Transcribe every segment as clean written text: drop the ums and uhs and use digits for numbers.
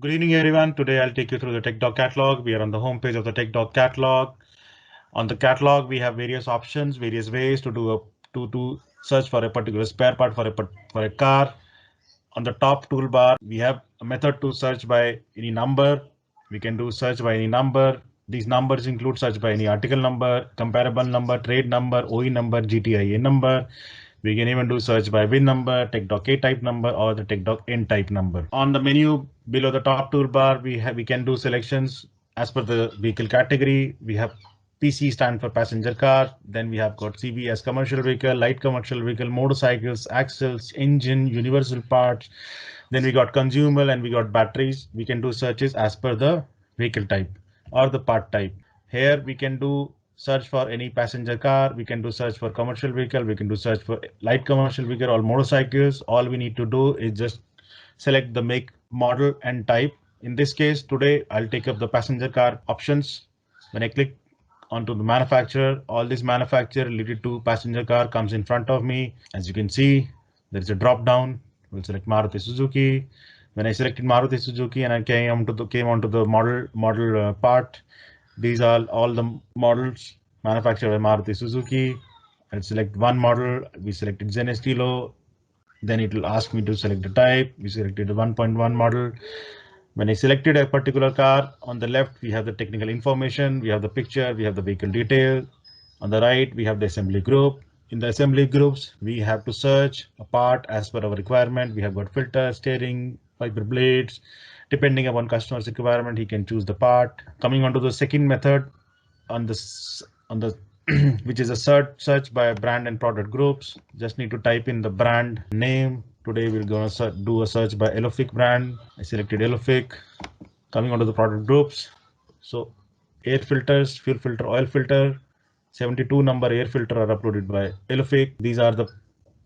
Good evening, everyone. Today I'll take you through the TecDoc Catalog. We are on the home page of the TecDoc Catalog. On the catalog, we have various options, various ways to do to search for a particular spare part for a car. On the top toolbar, we have a method to search by any number. We can do search by any number. These numbers include search by any article number, comparable number, trade number, OE number, GTIA number. We can even do search by VIN number, TecDoc A type number, or the TecDoc N type number. On the menu below the top toolbar, we can do selections as per the vehicle category. We have PC stand for passenger car. Then we have got CB as commercial vehicle, light commercial vehicle, motorcycles, axles, engine, universal parts. Then we got consumable and we got batteries. We can do searches as per the vehicle type or the part type. Here we can do search for any passenger car. We can do search for commercial vehicle. We can do search for light commercial vehicle or motorcycles. All we need to do is just select the make, model and type. In this case, today I'll take up the passenger car options. When I click onto the manufacturer, all this manufacturer related to passenger car comes in front of me. As you can see, there is a drop down. We'll select Maruti Suzuki. When I selected Maruti Suzuki and I came onto the model part, these are all the models manufactured by Maruti Suzuki. I'll select one model. We selected Zen Estilo. Then it will ask me to select the type. We selected a 1.1 model. When I selected a particular car, on the left we have the technical information, we have the picture, we have the vehicle detail. On the right we have the assembly group. In the assembly groups we have to search a part as per our requirement. We have got filter, steering, wiper blades. Depending upon customer's requirement, he can choose the part. Coming on to the second method on the which is a search by brand and product groups. Just need to type in the brand name. Today we're going to do a search by Elofic brand. I selected Elofic. Coming onto the product groups. So air filters, fuel filter, oil filter, 72 number air filter are uploaded by Elofic. These are the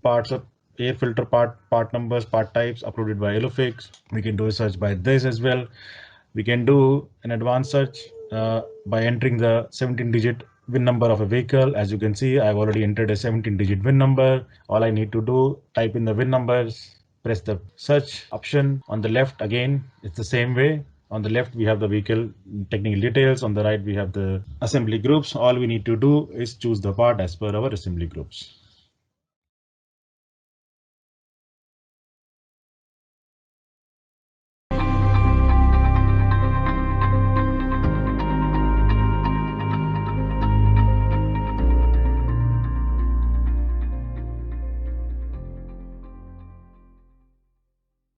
parts of air filter part numbers, part types uploaded by Elofic. We can do a search by this as well. We can do an advanced search by entering the 17-digit VIN number of a vehicle. As you can see, I've already entered a 17-digit VIN number. All I need to do, type in the VIN numbers, press the search option. On the left, again, it's the same way. On the left, we have the vehicle technical details. On the right, we have the assembly groups. All we need to do is choose the part as per our assembly groups.